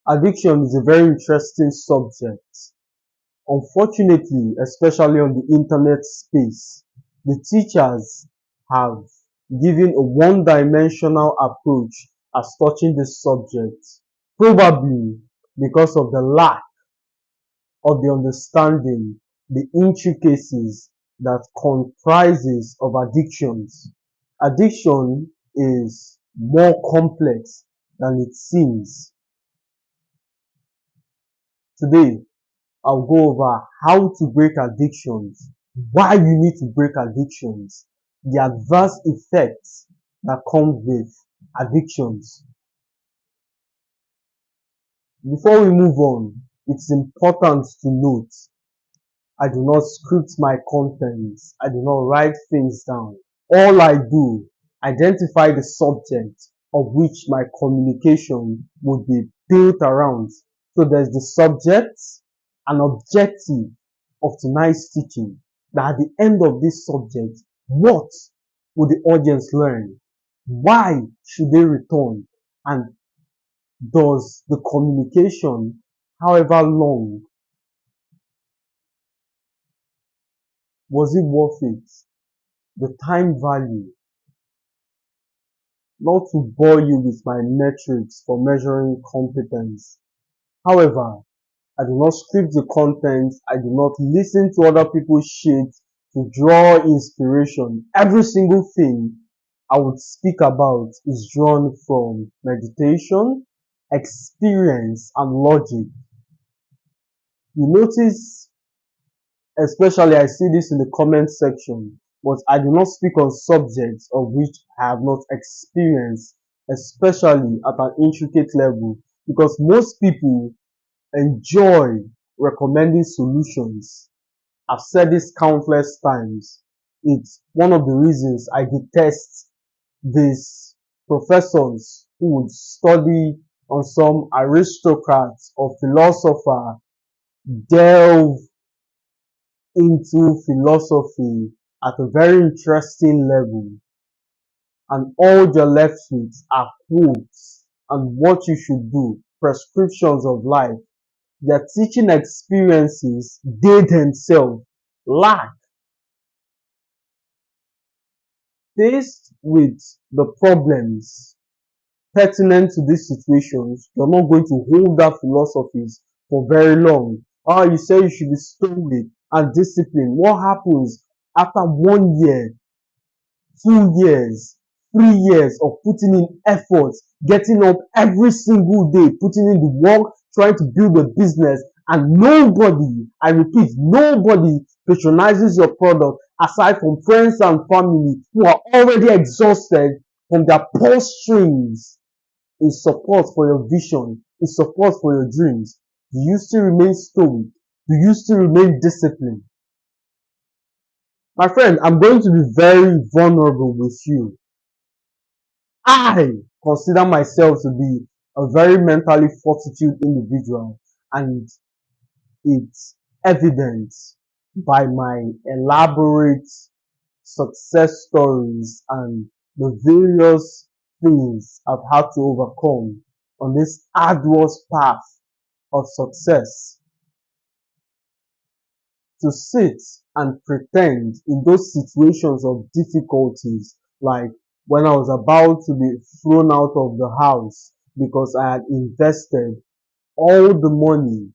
Addiction is a very interesting subject. Unfortunately, especially on the internet space, the teachers have given a one-dimensional approach as touching this subject, probably because of the lack of the understanding, the intricacies that comprises of addictions. Addiction is more complex than it seems. Today, I'll go over how to break addictions, why you need to break addictions, the adverse effects that come with addictions. Before we move on, it's important to note I do not script my contents. I do not write things down. All I do, identify the subject of which my communication would be built around. So there's the subject, an objective of tonight's teaching. That at the end of this subject, what would the audience learn? Why should they return? And does the communication, however long, was it worth it? The time value, not to bore you with my metrics for measuring competence. However, I do not script the content. I do not listen to other people's shit to draw inspiration. Every single thing I would speak about is drawn from meditation, experience, and logic. You notice, especially I see this in the comment section, but I do not speak on subjects of which I have not experienced, especially at an intricate level, because most people enjoy recommending solutions. I've said this countless times. It's one of the reasons I detest these professors who would study on some aristocrats or philosopher, delve into philosophy at a very interesting level, and all you're left with are quotes and what you should do, prescriptions of life. Their teaching experiences they themselves lack. Faced with the problems pertinent to these situations, you're not going to hold that philosophies for very long. Oh, you say you should be stoic and disciplined. What happens after 1 year, 2 years, 3 years of putting in effort, getting up every single day, putting in the work, trying to build a business, and nobody, I repeat, nobody patronizes your product aside from friends and family who are already exhausted from their pulse strings in support for your vision, in support for your dreams? Do you still remain stoic? Do you still remain disciplined? My friend, I'm going to be very vulnerable with you. I consider myself to be a very mentally fortitude individual, and it's evident by my elaborate success stories and the various things I've had to overcome on this arduous path of success. To sit and pretend in those situations of difficulties, like when I was about to be thrown out of the house because I had invested all the money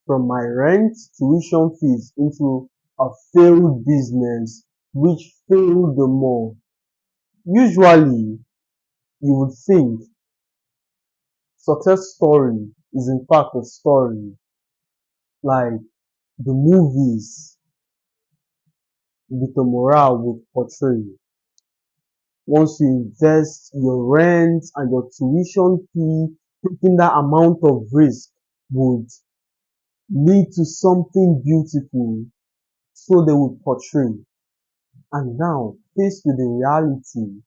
from my rent, tuition fees into a failed business which failed the more. Usually, you would think success story is in fact a story like the movies Vito Morale would portray. Once you invest your rent and your tuition fee, taking that amount of risk would lead to something beautiful, so they would portray. And now, faced with the reality,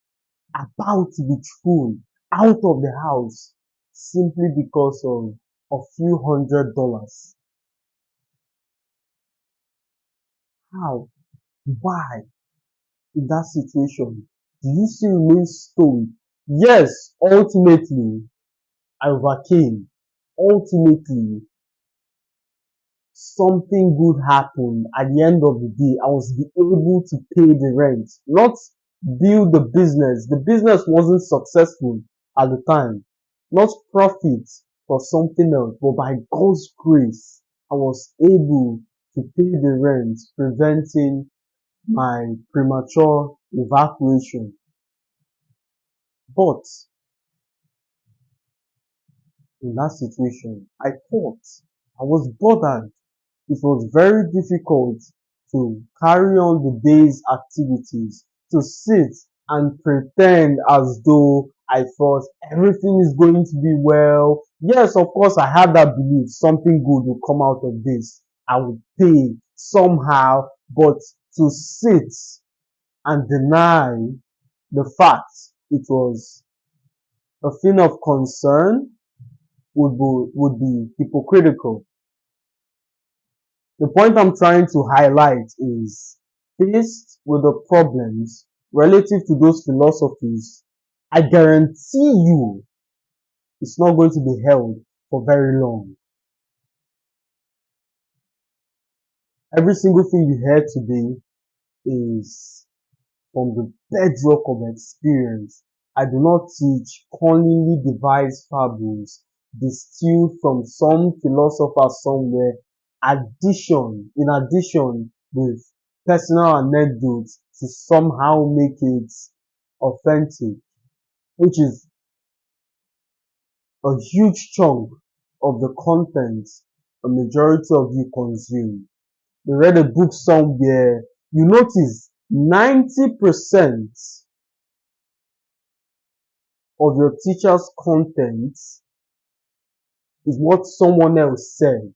about to be thrown out of the house simply because of a few $100. How? Why? In that situation, do you still remain stoic? Yes, ultimately, I overcame. Ultimately, something good happened. At the end of the day, I was able to pay the rent, not build the business. The business wasn't successful at the time, not profit for something else, but by God's grace, I was able to pay the rent, preventing my premature evacuation. But in that situation, I thought I was bothered. It was very difficult to carry on the day's activities, to sit and pretend as though I thought everything is going to be well. Yes, of course, I had that belief something good will come out of this. I would pay somehow, but to sit and deny the fact it was a thing of concern would be hypocritical. The point I'm trying to highlight is faced with the problems relative to those philosophies, I guarantee you it's not going to be held for very long. Every single thing you heard today is from the bedrock of experience. I do not teach cunningly devised fables distilled from some philosopher somewhere. In addition with personal anecdotes to somehow make it authentic, which is a huge chunk of the content a majority of you consume. You read a book somewhere, you notice 90% of your teacher's content is what someone else said.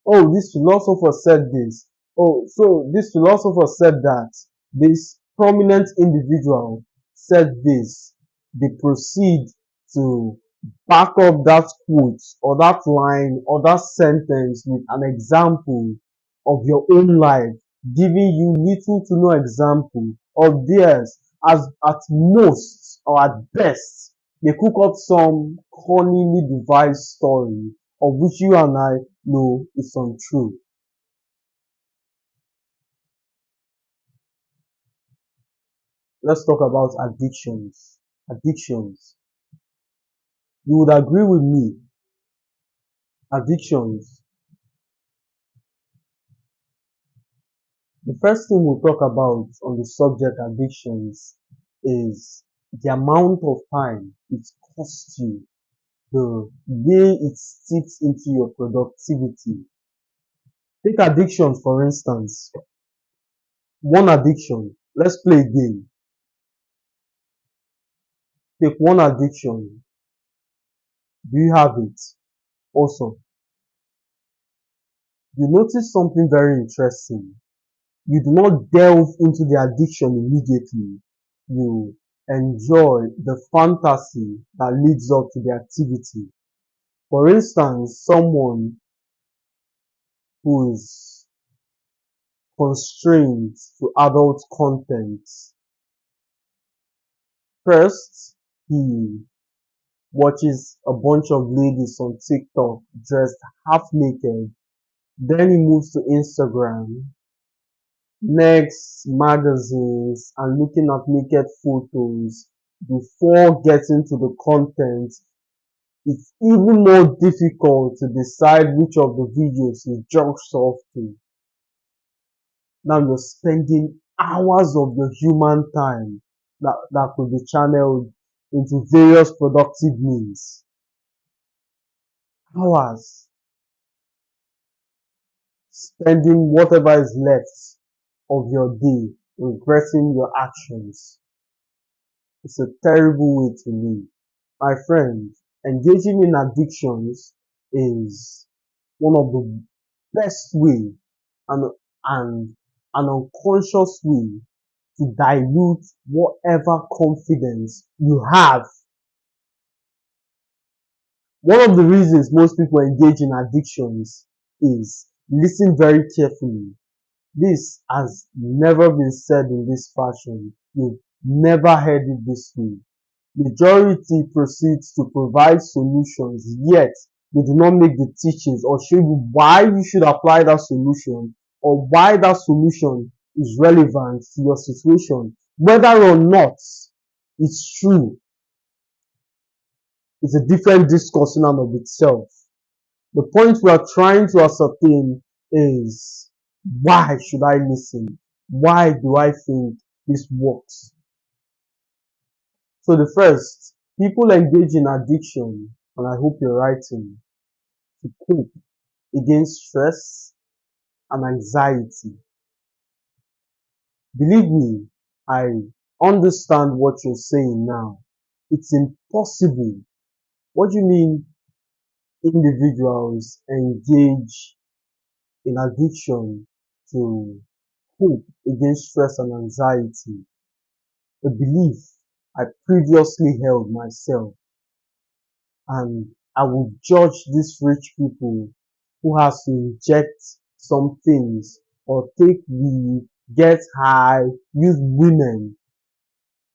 Oh, this philosopher said this. Oh, so this philosopher said that. This prominent individual said this. They proceed to back up that quote or that line or that sentence with an example of your own life, giving you little to no example of theirs, as at most or at best they cook up some cunningly devised story of which you and I know is untrue. Let's talk about addictions. Addictions. You would agree with me. Addictions. The first thing we'll talk about on the subject addictions is the amount of time it costs you, the way it seeps into your productivity. Take addictions for instance. One addiction. Let's play a game. Take one addiction. Do you have it? Also, you notice something very interesting. You do not delve into the addiction immediately. You enjoy the fantasy that leads up to the activity. For instance, someone who is constrained to adult content. First, he watches a bunch of ladies on TikTok dressed half naked. Then he moves to Instagram, next magazines and looking at naked photos before getting to the content. It's even more difficult to decide which of the videos he jumps off to. Now you're spending hours of your human time that could be channeled into various productive means. Hours spending whatever is left of your day regretting your actions. It's a terrible way to live. My friend, engaging in addictions is one of the best way and, and an unconscious way to dilute whatever confidence you have. One of the reasons most people engage in addictions is, listen very carefully. This has never been said in this fashion. You've never heard it this way. Majority proceeds to provide solutions, yet they do not make the teachings or show you why you should apply that solution or why that solution is relevant to your situation. Whether or not it's true, it's a different discourse in and of itself. The point we are trying to ascertain is, why should I listen? Why do I think this works? So the first, people engage in addiction, and I hope you're writing, to cope against stress and anxiety. Believe me, I understand what you're saying now. It's impossible. What do you mean individuals engage in addiction to cope against stress and anxiety? A belief I previously held myself, and I would judge these rich people who has to inject some things or take weed, get high, use women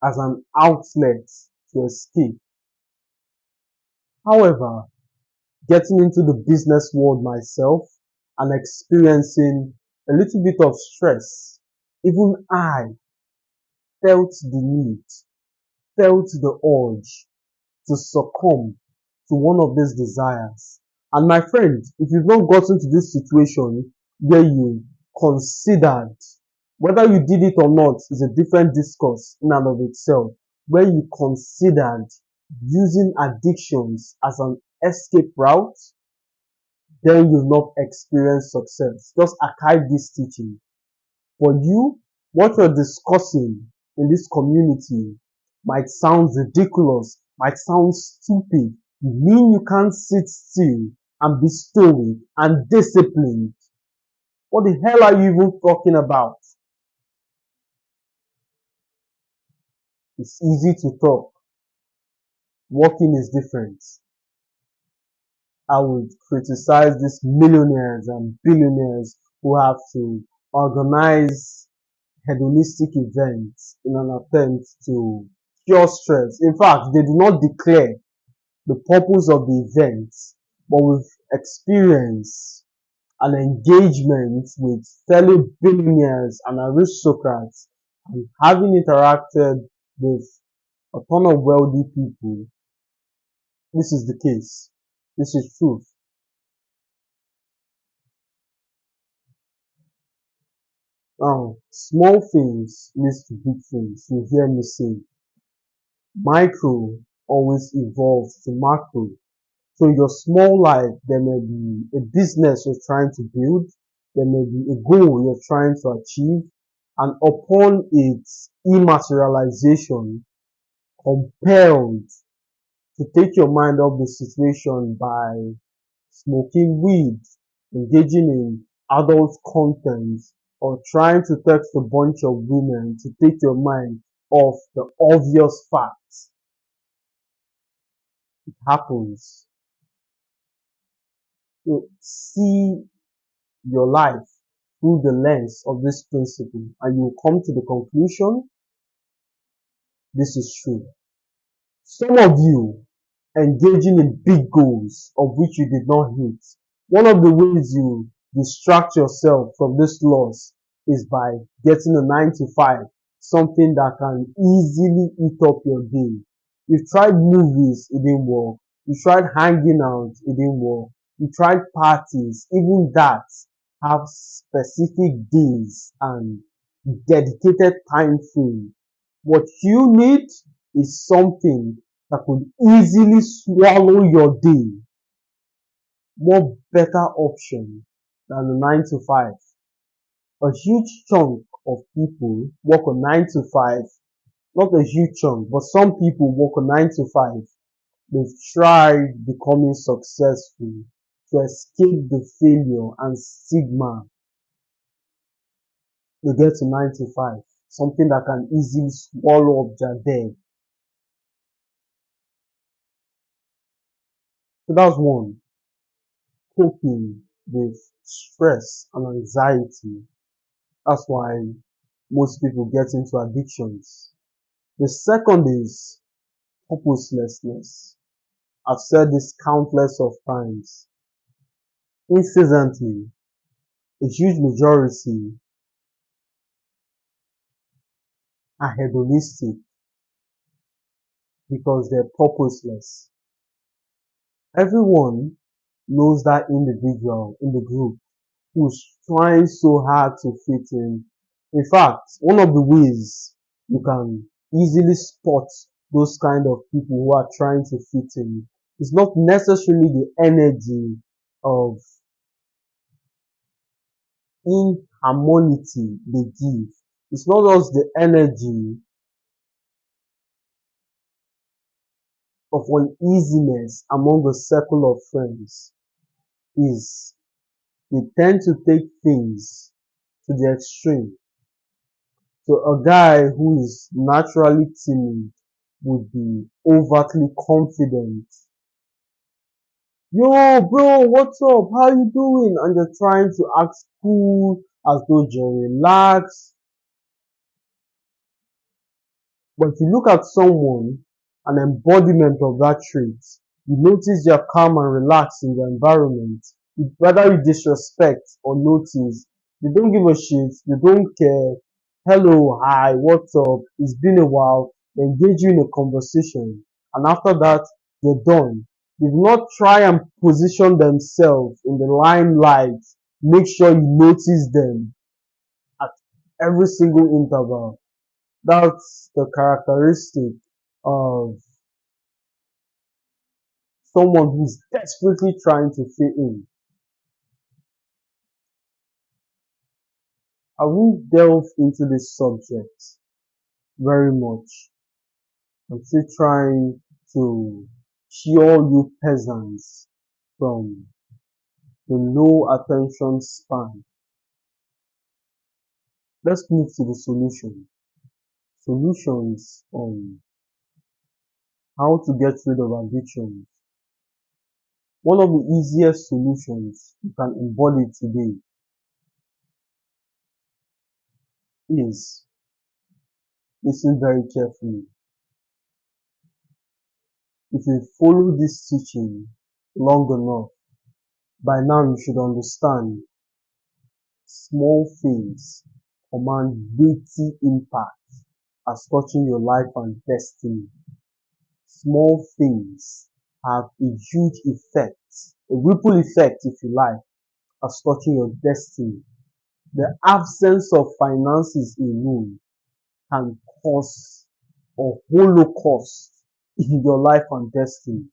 as an outlet to escape. However, getting into the business world myself and experiencing a little bit of stress, even I felt the need, felt the urge to succumb to one of these desires. And my friend, if you've not gotten to this situation where you considered, whether you did it or not is a different discourse in and of itself, where you considered using addictions as an escape route, then you've not experienced success. Just archive this teaching. For you, what you're discussing in this community might sound ridiculous, might sound stupid. You mean you can't sit still and be stoic and disciplined? What the hell are you even talking about? It's easy to talk. Working is different. I would criticize these millionaires and billionaires who have to organize hedonistic events in an attempt to cure stress. In fact, they do not declare the purpose of the event, but with experience and engagement with fellow billionaires and aristocrats and having interacted with a ton of wealthy people, this is the case. This is truth. Now, small things leads to big things. You hear me say, micro always evolves to macro. So in your small life, there may be a business you're trying to build, there may be a goal you're trying to achieve, and upon its immaterialization, compelled to take your mind off the situation by smoking weed, engaging in adult content, or trying to text a bunch of women to take your mind off the obvious facts. It happens. So see your life through the lens of this principle and you come to the conclusion this is true. Some of you engaging in big goals of which you did not hit. One of the ways you distract yourself from this loss is by getting a 9 to 5, something that can easily eat up your day. You've tried movies, it didn't work. You tried hanging out, it didn't work. You tried parties, even that have specific days and dedicated time frame. What you need is something that could easily swallow your day. More better option than a 9 to 5. A huge chunk of people work on 9 to 5. Not a huge chunk, but some people work on 9 to 5. They've tried becoming successful to escape the failure and stigma. They get to 9 to 5. Something that can easily swallow up their day. So that's one. Coping with stress and anxiety. That's why most people get into addictions. The second is purposelessness. I've said this countless of times. Incessantly, a huge majority are hedonistic because they're purposeless. Everyone knows that individual in the group who's trying so hard to fit in. In fact, one of the ways you can easily spot those kind of people who are trying to fit in is not necessarily the energy of inharmonity they give. It's not just the energy of uneasiness among a circle of friends. Is they tend to take things to the extreme. So a guy who is naturally timid would be overtly confident. Yo, bro, what's up? How you doing? And you're trying to act cool as though you're relaxed. But if you look at someone, an embodiment of that trait, you notice they're calm and relaxed in their environment. Whether you disrespect or notice, they don't give a shit, they don't care. Hello, hi, what's up? It's been a while. They engage you in a conversation. And after that, they're done. They do not try and position themselves in the limelight. Make sure you notice them at every single interval. That's the characteristic of someone who's desperately trying to fit in. I won't delve into this subject very much. I'm still trying to cure you peasants from the low attention span. Let's move to the solution. Solutions on how to get rid of addiction. One of the easiest solutions you can embody today is, listen very carefully. If you follow this teaching long enough, by now you should understand small things command weighty impact as touching your life and destiny. Small things have a huge effect, a ripple effect if you like, as touching your destiny. The absence of finances alone can cause a holocaust in your life and destiny.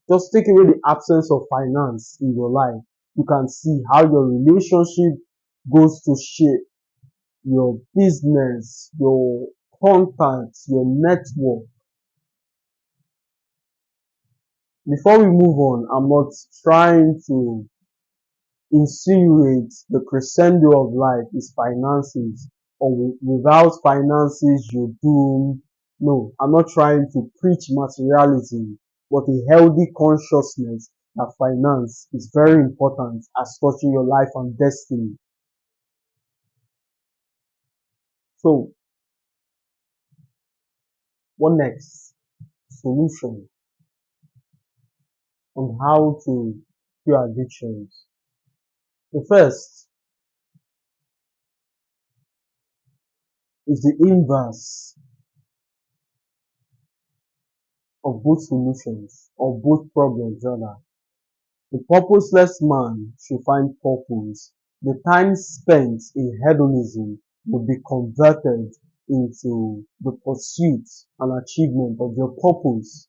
Just take away the absence of finance in your life. You can see how your relationship goes to shape, your business, your contacts, your network. Before we move on, I'm not trying to insinuate the crescendo of life is finances, or without finances you're doomed. No, I'm not trying to preach materialism, but a healthy consciousness that finance is very important as touching your life and destiny. So, what next? Solution on how to cure addictions. The first is the inverse of both solutions, or both problems rather. The purposeless man should find purpose. The time spent in hedonism will be converted into the pursuit and achievement of your purpose.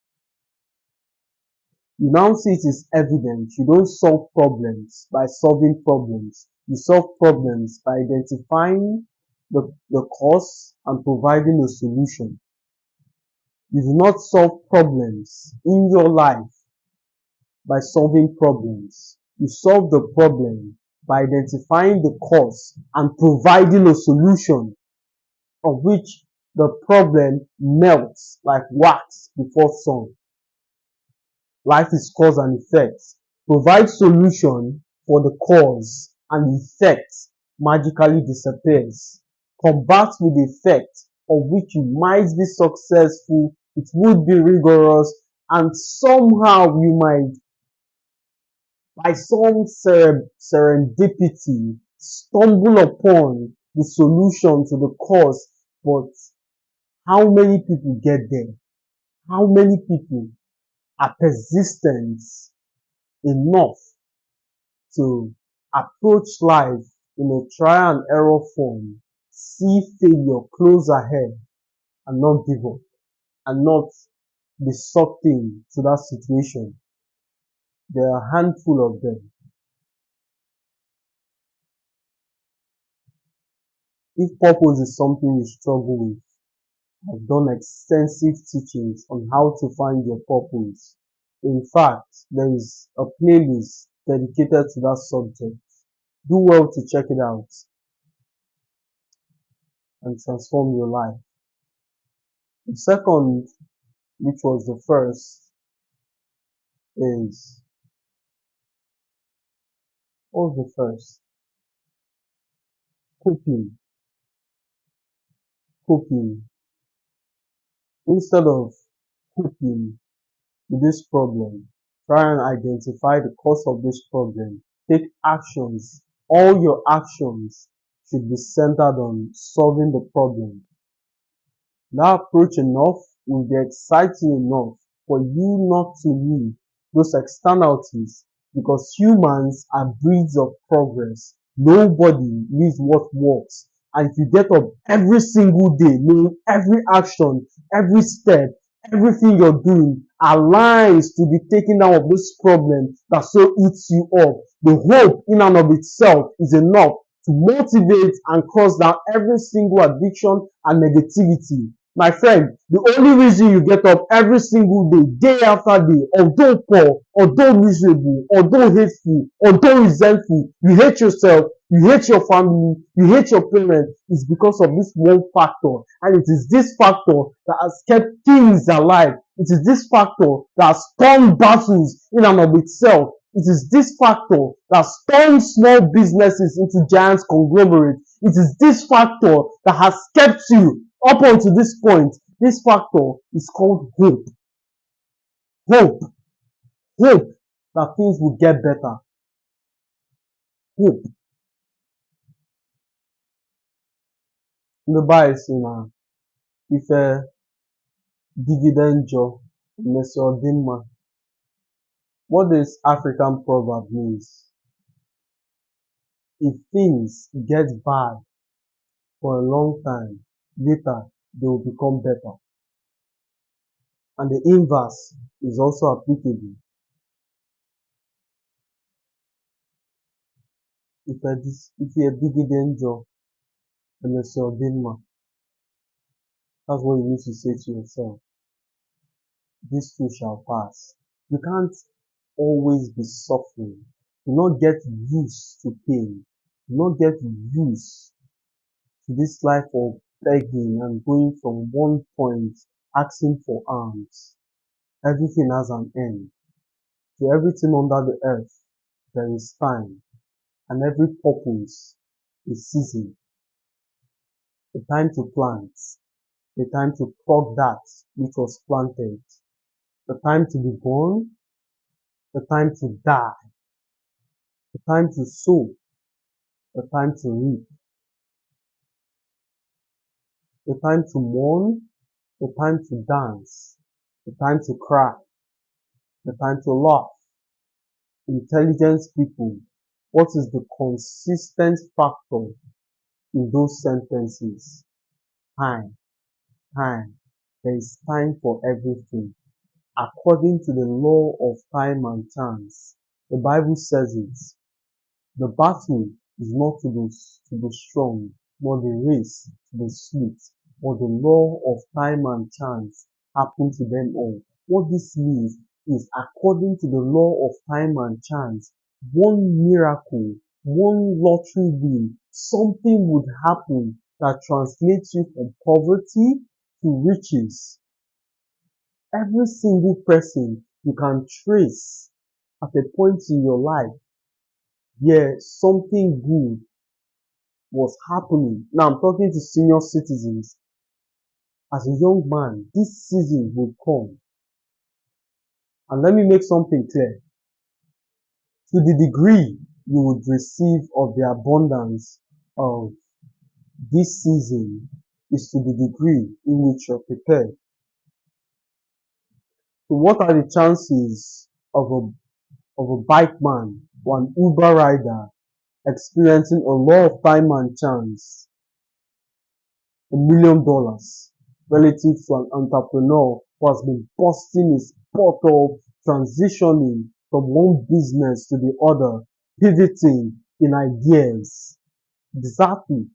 You now see it is evident you don't solve problems by solving problems. You solve problems by identifying the cause and providing a solution. You do not solve problems in your life by solving problems. You solve the problem by identifying the cause and providing a solution, of which the problem melts like wax before sun. Life is cause and effect. Provide solution for the cause and the effect magically disappears. Combat with the effect of which you might be successful it would be rigorous, and somehow you might, by some serendipity, stumble upon the solution to the cause. But how many people get there? How many people are persistent enough to approach life in a trial and error form, see failure close ahead, and not give up, and not be sucked into that situation? There are a handful of them. If purpose is something you struggle with, I've done extensive teachings on how to find your purpose. In fact, there is a playlist dedicated to that subject. Do well to check it out and transform your life. The second, which was the first, is, what was the first? Coping. Coping. Instead of coping with this problem, try and identify the cause of this problem. Take actions. All your actions should be centered on solving the problem. That approach enough will be exciting enough for you not to need those externalities, because humans are breeds of progress. Nobody needs what works. And if you get up every single day, knowing every action, every step, everything you're doing aligns to the taking down of this problem that so eats you up, the hope in and of itself is enough to motivate and cross down every single addiction and negativity. My friend, the only reason you get up every single day, day after day, although poor, although miserable, although hateful, although resentful, you hate yourself, you hate your family, you hate your parents, is because of this one factor. And it is this factor that has kept things alive. It is this factor that has turned battles in and of itself. It is this factor that turns small businesses into giant conglomerates. It is this factor that has kept you up until this point. This factor is called hope. Hope. Hope that things will get better. Hope. Ndị be anyị sị na ife digide njọ mmesi ọ dị mma. What this African proverb means: if things get bad for a long time, later they will become better. And the inverse is also applicable. Ife digide njọ mmesi ọ dị mma. That's what you need to say to yourself. This too shall pass. You can't always be suffering. Do not get used to pain. Do not get used to this life of begging and going from one point asking for alms. Everything has an end. To everything under the earth, there is time, and every purpose is season. The time to plant, the time to pluck that which was planted, the time to be born, the time to die, the time to sow, the time to reap, the time to mourn, the time to dance, the time to cry, the time to laugh. Intelligent people, what is the consistent factor in those sentences? Time. Time. There is time for everything. According to the law of time and chance, the Bible says it. The battle is not to the strong, nor the race to the swift, but the law of time and chance happen to them all. What this means is, according to the law of time and chance, one miracle, one lottery win, something would happen that translates you from poverty to riches. Every single person you can trace at a point in your life where something good was happening. Now I'm talking to senior citizens. as a young man, this season will come. And let me make something clear. To the degree you would receive of the abundance of this season is to the degree in which you're prepared. So what are the chances of a bike man or an Uber rider experiencing a lot of time and chance, $1 million, relative to an entrepreneur who has been busting his butt off, transitioning from one business to the other, pivoting in ideas? Exactly.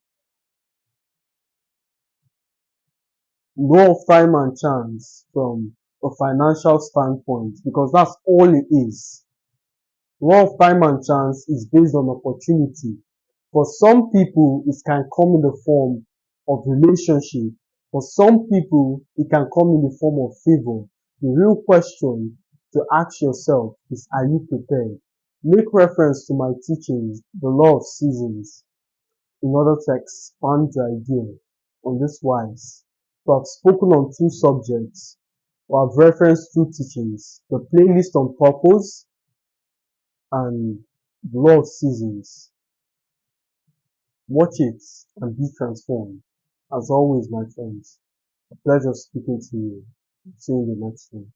Law of time and chance from a financial standpoint, because that's all it is. Law of time and chance is based on opportunity. For some people, it can come in the form of relationship. For some people, it can come in the form of favor. The real question to ask yourself is, are you prepared? Make reference to my teachings, the law of seasons, in order to expand your idea on this wise. So I've spoken on two subjects, or I've referenced two teachings, the playlist on purpose and the law of seasons. Watch it and be transformed. As always, my friends, a pleasure speaking to you. See you in the next one.